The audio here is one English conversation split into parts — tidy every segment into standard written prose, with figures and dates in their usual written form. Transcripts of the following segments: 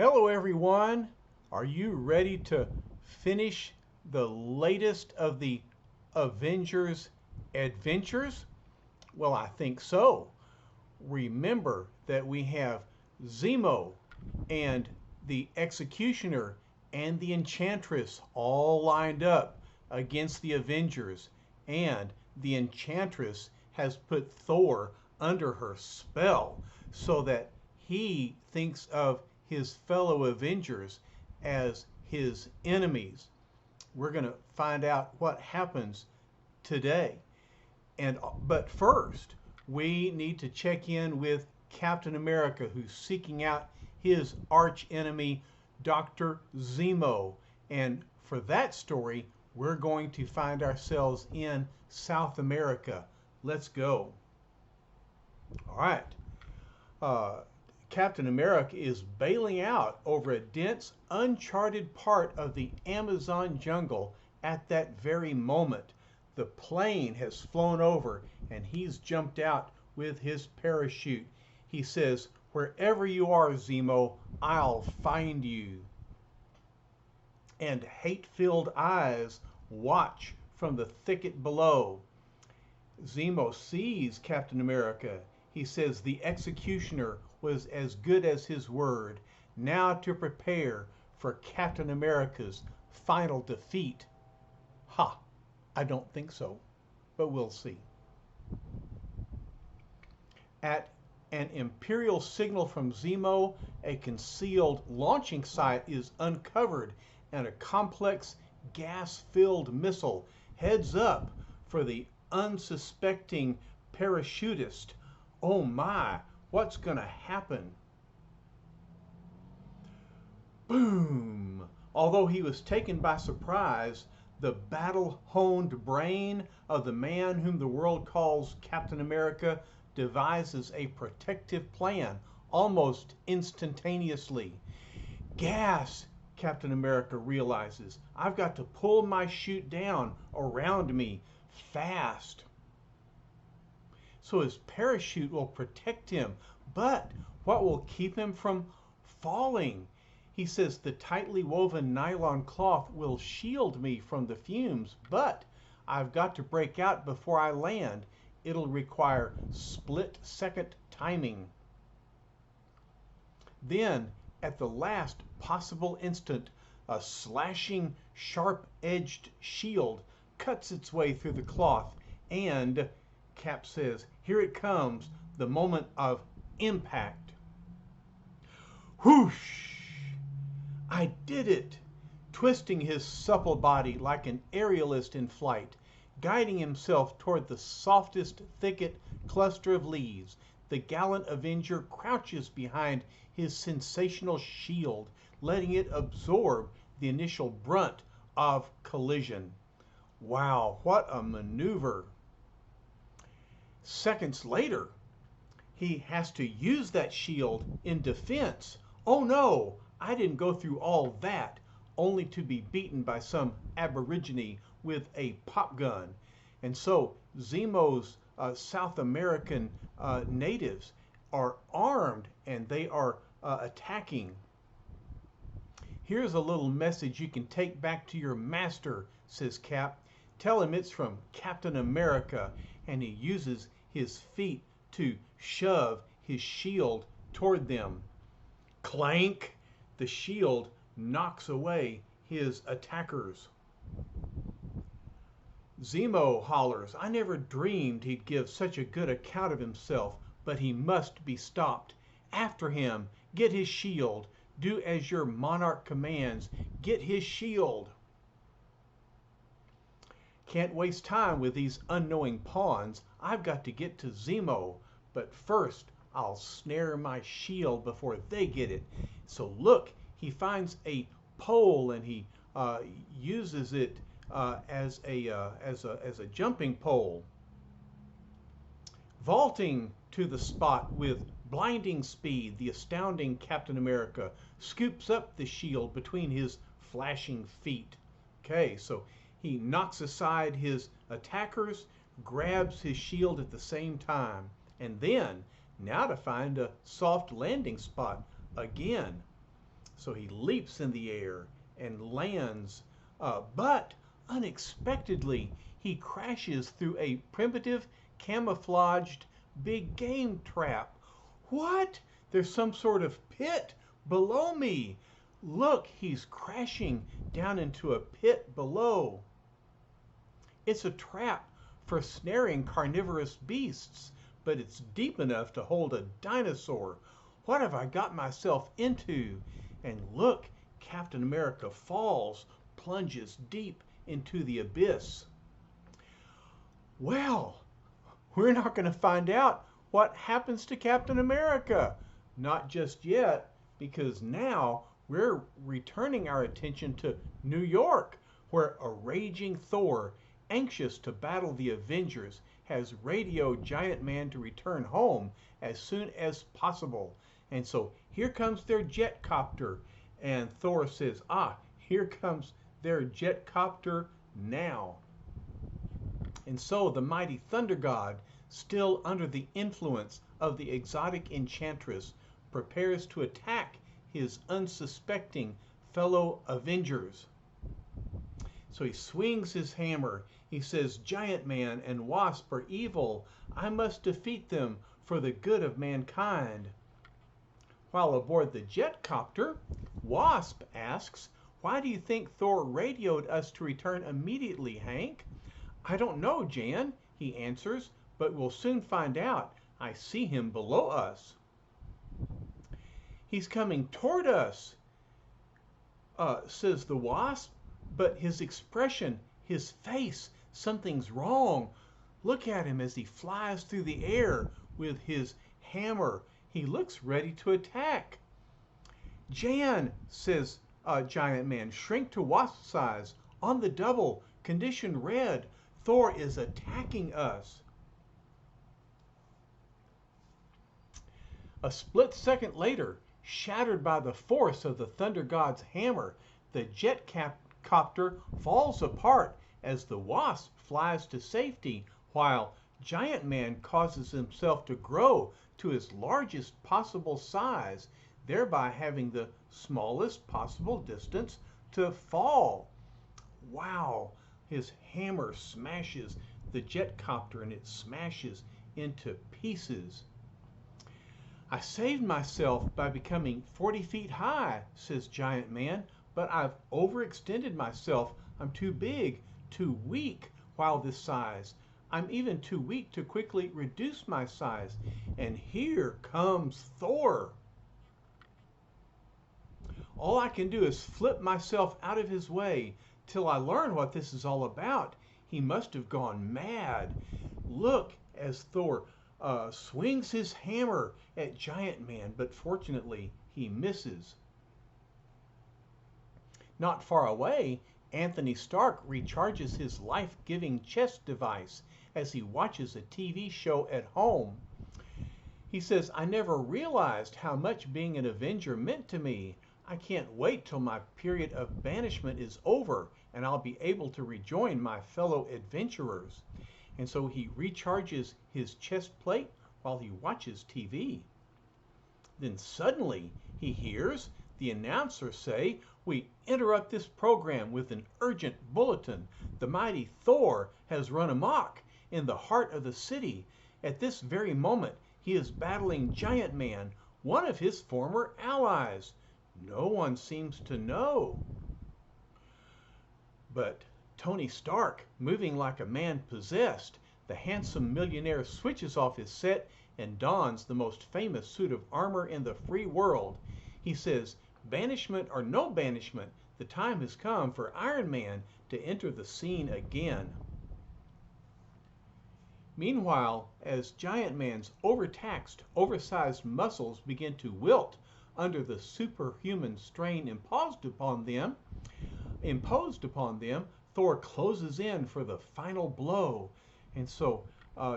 Hello everyone. Are you ready to finish the latest of the Avengers adventures? Well, I think so. Remember that we have Zemo and the Executioner and the Enchantress all lined up against the Avengers, and the Enchantress has put Thor under her spell so that he thinks of his fellow Avengers as his enemies. We're going to find out what happens today. But first, we need to check in with Captain America, who's seeking out his arch enemy, Dr. Zemo. And for that story, we're going to find ourselves in South America. Let's go. All right. Captain America is bailing out over a dense, uncharted part of the Amazon jungle at that very moment. The plane has flown over and he's jumped out with his parachute. He says, "Wherever you are, Zemo, I'll find you." And hate-filled eyes watch from the thicket below. Zemo sees Captain America. He says the Executioner was as good as his word. Now to prepare for Captain America's final defeat. Ha! I don't think so, but we'll see. At an Imperial signal from Zemo, a concealed launching site is uncovered and a complex gas-filled missile heads up for the unsuspecting parachutist. Oh my, what's going to happen? Boom! Although he was taken by surprise, the battle-honed brain of the man whom the world calls Captain America devises a protective plan almost instantaneously. Gas, Captain America realizes. I've got to pull my chute down around me fast, so his parachute will protect him. But what will keep him from falling? He says the tightly woven nylon cloth will shield me from the fumes, but I've got to break out before I land. It'll require split-second timing. Then, at the last possible instant, a slashing, sharp-edged shield cuts its way through the cloth, and Cap says, "Here it comes, the moment of impact." Whoosh! I did it! Twisting his supple body like an aerialist in flight, guiding himself toward the softest thicket cluster of leaves, the gallant Avenger crouches behind his sensational shield, letting it absorb the initial brunt of collision. Wow, what a maneuver! Seconds later, he has to use that shield in defense. Oh no, I didn't go through all that, only to be beaten by some aborigine with a pop gun. And so Zemo's South American natives are armed and they are attacking. "Here's a little message you can take back to your master," says Cap. "Tell him it's from Captain America," and he uses his feet to shove his shield toward them. Clank! The shield knocks away his attackers. Zemo hollers, "I never dreamed he'd give such a good account of himself, but he must be stopped. After him! Get his shield! Do as your monarch commands! Get his shield!" Can't waste time with these unknowing pawns. I've got to get to Zemo, but first I'll snare my shield before they get it. So look, he finds a pole and he uses it as a jumping pole. Vaulting to the spot with blinding speed, the astounding Captain America scoops up the shield between his flashing feet. Okay, so he knocks aside his attackers, grabs his shield at the same time, and then, now to find a soft landing spot again. So he leaps in the air and lands, but unexpectedly he crashes through a primitive, camouflaged big game trap. What? There's some sort of pit below me. Look, he's crashing down into a pit below. It's a trap for snaring carnivorous beasts, but it's deep enough to hold a dinosaur. What have I got myself into? And look, Captain America falls, plunges deep into the abyss. Well, we're not going to find out what happens to Captain America. Not just yet, because now we're returning our attention to New York, where a raging Thor, anxious to battle the Avengers, has radioed Giant Man to return home as soon as possible. And so here comes their jet copter, and Thor says, here comes their jet copter now. And so the mighty Thunder God, still under the influence of the exotic enchantress, prepares to attack his unsuspecting fellow Avengers. So he swings his hammer. He says, Giant Man and Wasp are evil. I must defeat them for the good of mankind. While aboard the jet copter, Wasp asks, why do you think Thor radioed us to return immediately, Hank? I don't know, Jan, he answers, but we'll soon find out. I see him below us. He's coming toward us, says the Wasp, but his expression, his face, something's wrong. Look at him as he flies through the air with his hammer. He looks ready to attack. Jan, says Giant Man, shrink to Wasp size. On the double, condition red. Thor is attacking us. A split second later, shattered by the force of the Thunder God's hammer, the jet copter falls apart as the Wasp flies to safety, while Giant Man causes himself to grow to his largest possible size, thereby having the smallest possible distance to fall. Wow! His hammer smashes the jet copter and it smashes into pieces. I saved myself by becoming 40 feet high, says Giant Man, but I've overextended myself. I'm too big, too weak while this size. I'm even too weak to quickly reduce my size. And here comes Thor. All I can do is flip myself out of his way till I learn what this is all about. He must have gone mad. Look as Thor swings his hammer at Giant Man, but fortunately he misses. Not far away, Anthony Stark recharges his life-giving chest device as he watches a TV show at home. He says, I never realized how much being an Avenger meant to me. I can't wait till my period of banishment is over and I'll be able to rejoin my fellow adventurers. And so he recharges his chest plate while he watches TV. Then suddenly he hears the announcer say, we interrupt this program with an urgent bulletin. The mighty Thor has run amok in the heart of the city. At this very moment, he is battling Giant Man, one of his former allies. No one seems to know. But Tony Stark, moving like a man possessed, the handsome millionaire switches off his set and dons the most famous suit of armor in the free world. He says, banishment or no banishment, the time has come for Iron Man to enter the scene again. Meanwhile, as Giant Man's overtaxed, oversized muscles begin to wilt under the superhuman strain imposed upon them, Thor closes in for the final blow. And so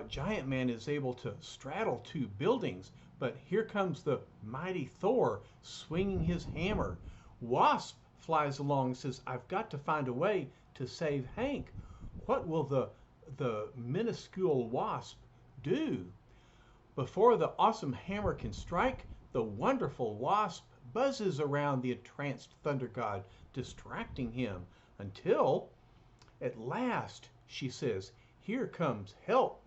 Giant Man is able to straddle two buildings, but here comes the mighty Thor swinging his hammer. Wasp flies along and says, I've got to find a way to save Hank. What will the minuscule Wasp do? Before the awesome hammer can strike, the wonderful Wasp buzzes around the entranced thunder god, distracting him until, at last, she says, here comes help.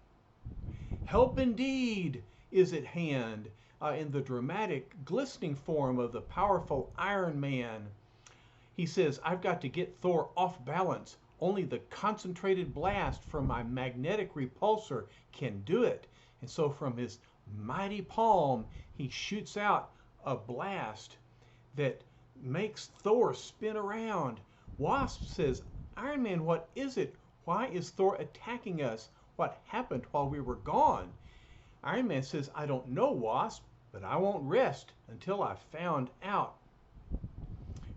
Help indeed is at hand in the dramatic, glistening form of the powerful Iron Man. He says, I've got to get Thor off balance. Only the concentrated blast from my magnetic repulsor can do it. And so from his mighty palm, he shoots out a blast that makes Thor spin around. Wasp says, Iron Man, what is it? Why is Thor attacking us? What happened while we were gone? Iron Man says, I don't know, Wasp, but I won't rest until I've found out.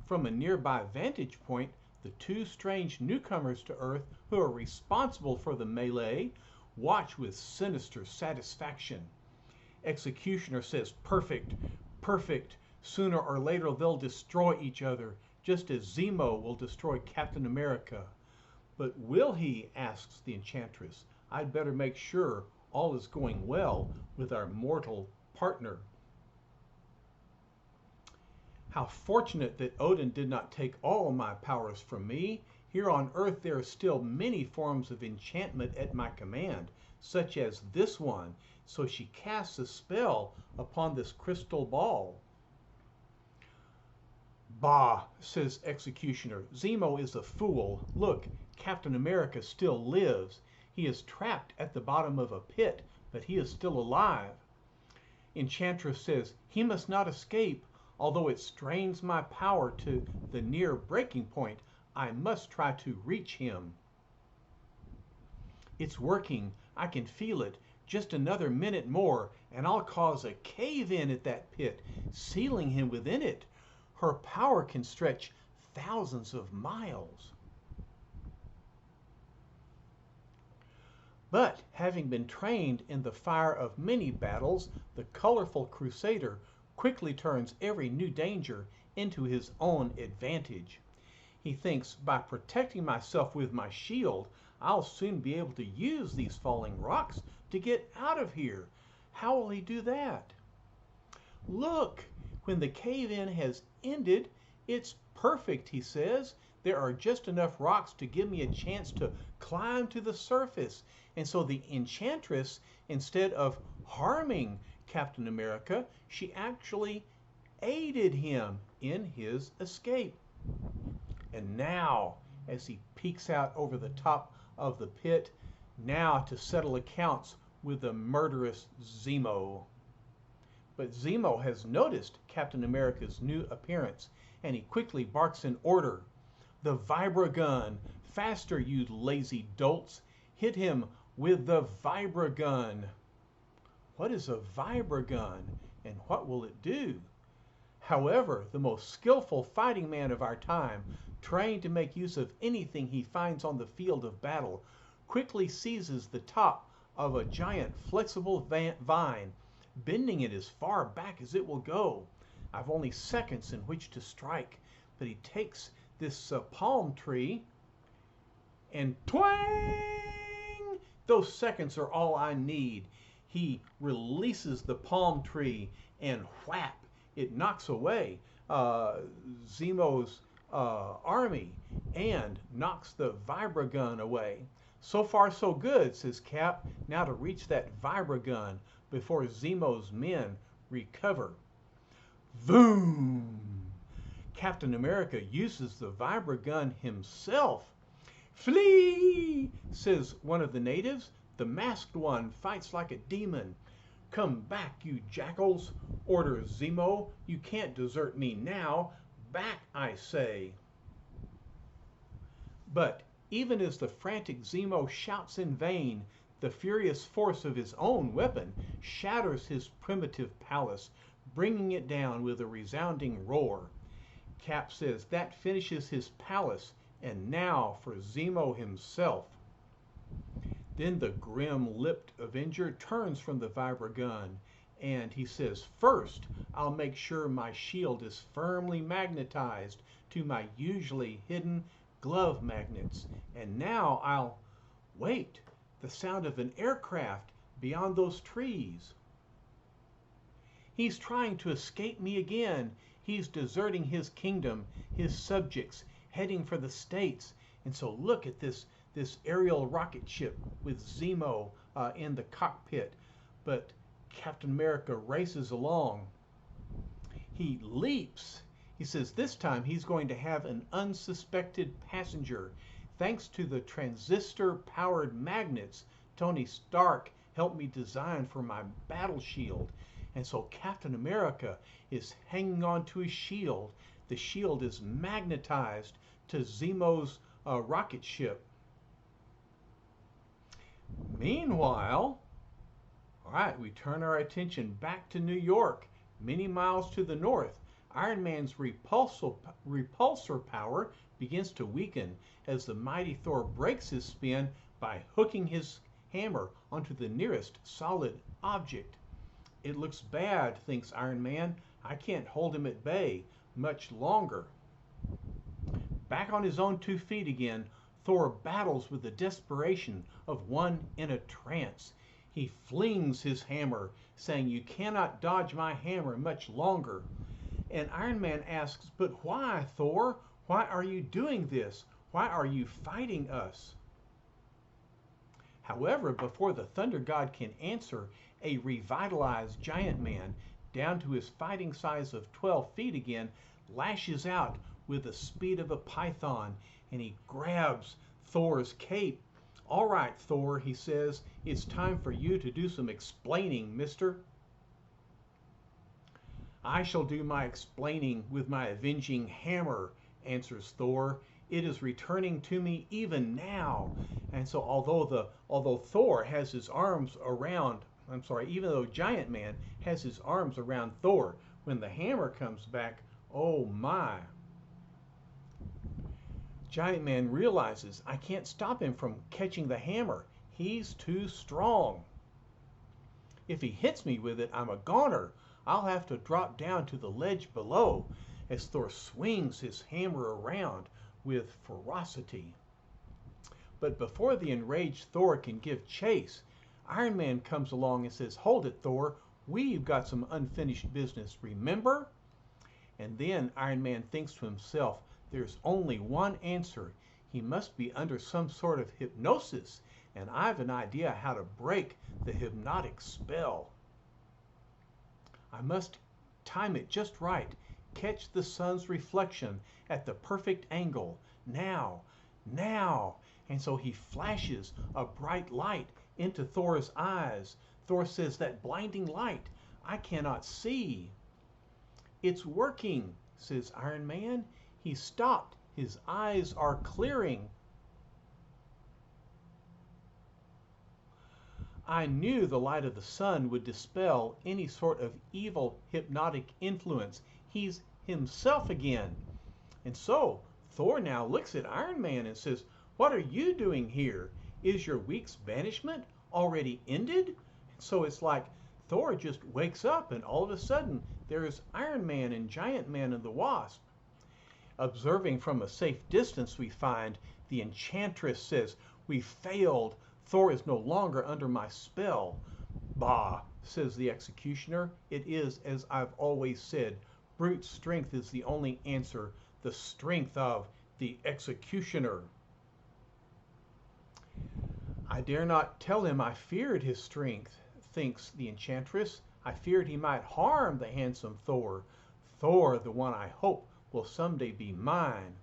From a nearby vantage point, the two strange newcomers to Earth who are responsible for the melee watch with sinister satisfaction. Executioner says, perfect, perfect. Sooner or later they'll destroy each other, just as Zemo will destroy Captain America. But will he, asks the Enchantress. I'd better make sure all is going well with our mortal partner. How fortunate that Odin did not take all my powers from me. Here on Earth there are still many forms of enchantment at my command, such as this one. So she casts a spell upon this crystal ball. Bah, says Executioner. Zemo is a fool. Look, Captain America still lives. He is trapped at the bottom of a pit, but he is still alive. Enchantress says, he must not escape. Although it strains my power to the near breaking point, I must try to reach him. It's working. I can feel it. Just another minute more, and I'll cause a cave-in at that pit, sealing him within it. Her power can stretch thousands of miles. But having been trained in the fire of many battles, the colorful crusader quickly turns every new danger into his own advantage. He thinks, by protecting myself with my shield, I'll soon be able to use these falling rocks to get out of here. How will he do that? Look, when the cave-in has ended, it's perfect, he says. There are just enough rocks to give me a chance to climb to the surface. And so the Enchantress, instead of harming Captain America, she actually aided him in his escape. And now, as he peeks out over the top of the pit, now to settle accounts with the murderous Zemo. But Zemo has noticed Captain America's new appearance, and he quickly barks an order. The Vibra gun! Faster, you lazy dolts! Hit him with the Vibra gun! What is a Vibra gun, and what will it do? However, the most skillful fighting man of our time, trained to make use of anything he finds on the field of battle, quickly seizes the top of a giant flexible vine, bending it as far back as it will go. I've only seconds in which to strike, but he takes this palm tree and twang! Those seconds are all I need. He releases the palm tree and whap, it knocks away Zemo's army and knocks the Vibra gun away. So far so good, says Cap. Now to reach that Vibra gun before Zemo's men recover. Boom! Captain America uses the Vibra gun himself. Flee, says one of the natives. The masked one fights like a demon. Come back, you jackals, orders Zemo. You can't desert me now. Back, I say. But even as the frantic Zemo shouts in vain, the furious force of his own weapon shatters his primitive palace, bringing it down with a resounding roar. Cap says that finishes his palace, and now for Zemo himself. Then the grim-lipped Avenger turns from the Vibra gun, and he says, first, I'll make sure my shield is firmly magnetized to my usually hidden glove magnets. And now I'll... Wait, the sound of an aircraft beyond those trees. He's trying to escape me again. He's deserting his kingdom, his subjects, heading for the States. And so look at this aerial rocket ship with Zemo in the cockpit. But Captain America races along. He leaps. He says this time he's going to have an unsuspected passenger. Thanks to the transistor-powered magnets Tony Stark helped me design for my battle shield. And so Captain America is hanging on to his shield. The shield is magnetized to Zemo's rocket ship. Meanwhile, all right, we turn our attention back to New York, many miles to the north. Iron Man's repulsor power begins to weaken as the mighty Thor breaks his spin by hooking his hammer onto the nearest solid object. It looks bad, thinks Iron Man. I can't hold him at bay much longer. Back on his own 2 feet again, Thor battles with the desperation of one in a trance. He flings his hammer, saying, "You cannot dodge my hammer much longer." And Iron Man asks, "But why, Thor? Why are you doing this? Why are you fighting us?" However, before the Thunder God can answer, a revitalized giant man, down to his fighting size of 12 feet again, lashes out with the speed of a python, and he grabs Thor's cape. "All right, Thor," he says, "it's time for you to do some explaining, mister." "I shall do my explaining with my avenging hammer," answers Thor. "It is returning to me even now." And so although Thor has his arms around, even though Giant Man has his arms around Thor, when the hammer comes back, oh my. Giant Man realizes, I can't stop him from catching the hammer. He's too strong. If he hits me with it, I'm a goner. I'll have to drop down to the ledge below, as Thor swings his hammer around with ferocity. But before the enraged Thor can give chase, Iron Man comes along and says, "Hold it, Thor. We've got some unfinished business, remember?" And then Iron Man thinks to himself, there's only one answer. He must be under some sort of hypnosis, and I've an idea how to break the hypnotic spell. I must time it just right, catch the sun's reflection at the perfect angle. Now, now. And so he flashes a bright light into Thor's eyes. Thor says, "That blinding light, I cannot see." "It's working," says Iron Man. He stopped. His eyes are clearing. I knew the light of the sun would dispel any sort of evil hypnotic influence. He's himself again. And so Thor now looks at Iron Man and says, "What are you doing here? Is your week's banishment already ended?" So it's like Thor just wakes up and all of a sudden there's Iron Man and Giant Man and the Wasp. Observing from a safe distance, we find the Enchantress says, "We failed. Thor is no longer under my spell." "Bah," says the Executioner. "It is as I've always said. Brute strength is the only answer. The strength of the Executioner." "I dare not tell him I feared his strength," thinks the Enchantress. "I feared he might harm the handsome Thor. Thor, the one I hope will someday be mine."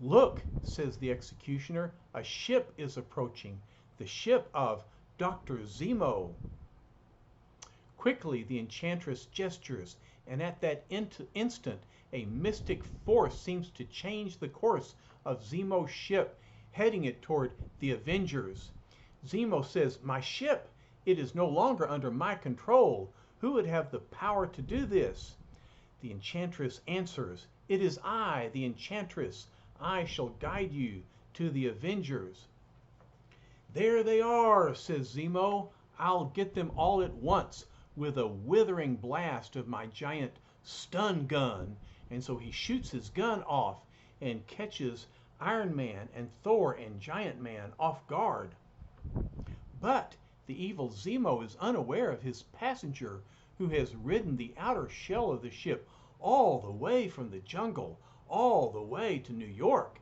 "Look," says the Executioner, "a ship is approaching. The ship of Dr. Zemo." Quickly the Enchantress gestures, and at that instant a mystic force seems to change the course of Zemo's ship, heading it toward the Avengers. Zemo says, "My ship! It is no longer under my control. Who would have the power to do this?" The Enchantress answers, "It is I, the Enchantress. I shall guide you to the Avengers." "There they are," says Zemo. "I'll get them all at once with a withering blast of my giant stun gun." And so he shoots his gun off and catches Iron Man and Thor and Giant Man off guard. But the evil Zemo is unaware of his passenger, who has ridden the outer shell of the ship all the way from the jungle, all the way to New York.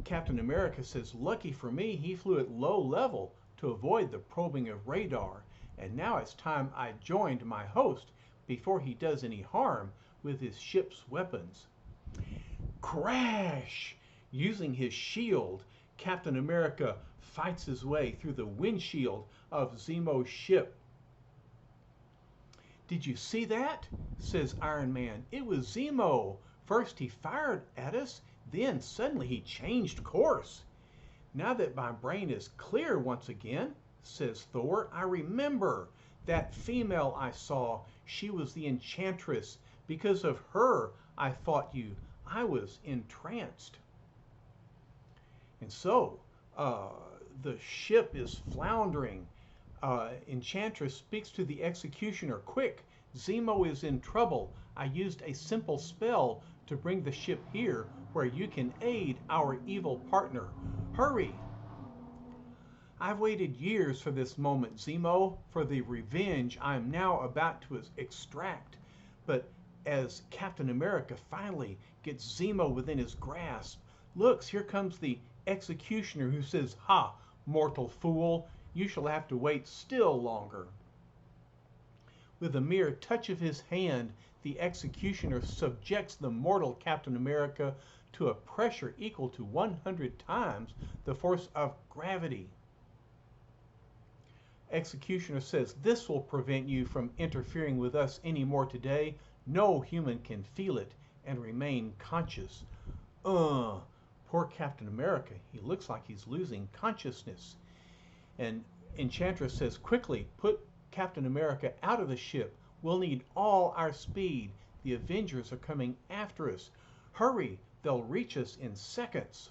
Captain America says, lucky for me, he flew at low level to avoid the probing of radar, and now it's time I joined my host before he does any harm with his ship's weapons. Crash! Using his shield, Captain America fights his way through the windshield of Zemo's ship. Did you see that? Says Iron Man. It was Zemo. First he fired at us, then suddenly he changed course. Now that my brain is clear once again, says Thor, I remember that female I saw. She was the Enchantress. Because of her, I fought you. I was entranced. And so, the ship is floundering. Enchantress speaks to the Executioner. Quick, Zemo is in trouble. I used a simple spell to bring the ship here where you can aid our evil partner. Hurry! I've waited years for this moment, Zemo, for the revenge I am now about to extract. But as Captain America finally gets Zemo within his grasp, looks, here comes the Executioner, who says, ha, mortal fool, you shall have to wait still longer. With a mere touch of his hand, the Executioner subjects the mortal Captain America to a pressure equal to 100 times the force of gravity. Executioner says, this will prevent you from interfering with us anymore today. No human can feel it and remain conscious. Poor Captain America. He looks like he's losing consciousness. And Enchantress says, quickly, put Captain America out of the ship. We'll need all our speed. The Avengers are coming after us. Hurry, they'll reach us in seconds.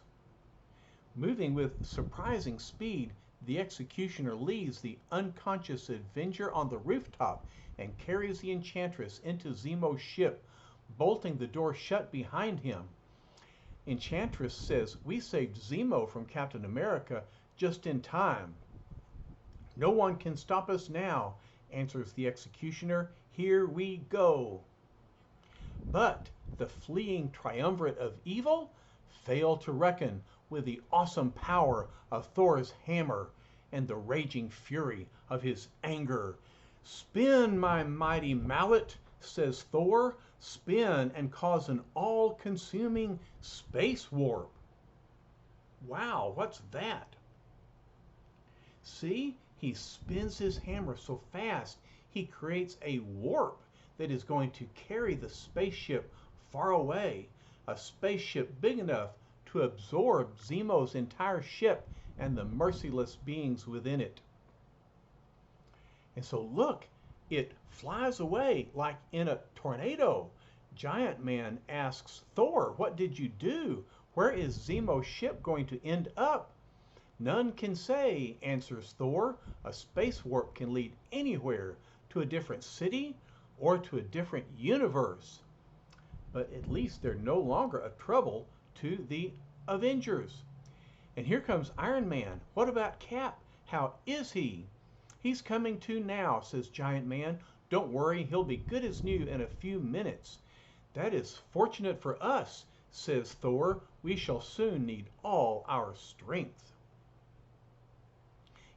Moving with surprising speed, the Executioner leaves the unconscious Avenger on the rooftop and carries the Enchantress into Zemo's ship, bolting the door shut behind him. Enchantress says, we saved Zemo from Captain America just in time. No one can stop us now, answers the Executioner. Here we go. But the fleeing triumvirate of evil fail to reckon with the awesome power of Thor's hammer and the raging fury of his anger. Spin, my mighty mallet, says Thor. Spin and cause an all-consuming space warp. Wow, what's that? See, he spins his hammer so fast he creates a warp that is going to carry the spaceship far away. A spaceship big enough to absorb Zemo's entire ship and the merciless beings within it. And so look, it flies away like in a tornado. Giant Man asks Thor, what did you do? Where is Zemo's ship going to end up? None can say, answers Thor. A space warp can lead anywhere, to a different city or to a different universe. But at least they're no longer a trouble to the Avengers. And here comes Iron Man. What about Cap? How is he? He's coming to now, says Giant Man. Don't worry, he'll be good as new in a few minutes. That is fortunate for us, says Thor. We shall soon need all our strength.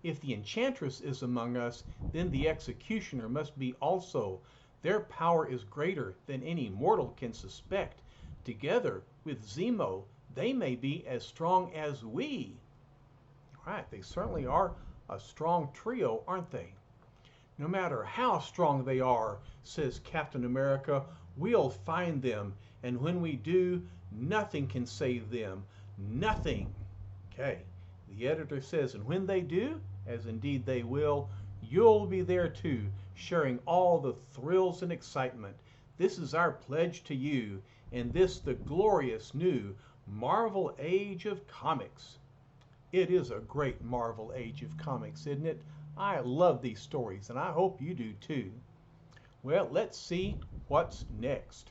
If the Enchantress is among us, then the Executioner must be also. Their power is greater than any mortal can suspect. Together with Zemo, they may be as strong as we. Right, they certainly are a strong trio, aren't they? No matter how strong they are, says Captain America, we'll find them, and when we do, nothing can save them. Nothing. Okay, the editor says, and when they do, as indeed they will, you'll be there too, sharing all the thrills and excitement. This is our pledge to you in this, the glorious new Marvel Age of Comics. It is a great Marvel Age of Comics, isn't it? I love these stories, and I hope you do too. Well, let's see what's next.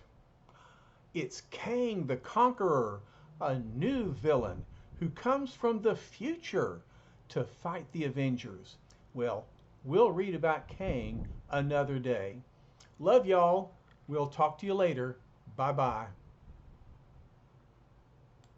It's Kang the Conqueror, a new villain who comes from the future to fight the Avengers. Well, we'll read about Kang another day. Love y'all. We'll talk to you later. Bye bye.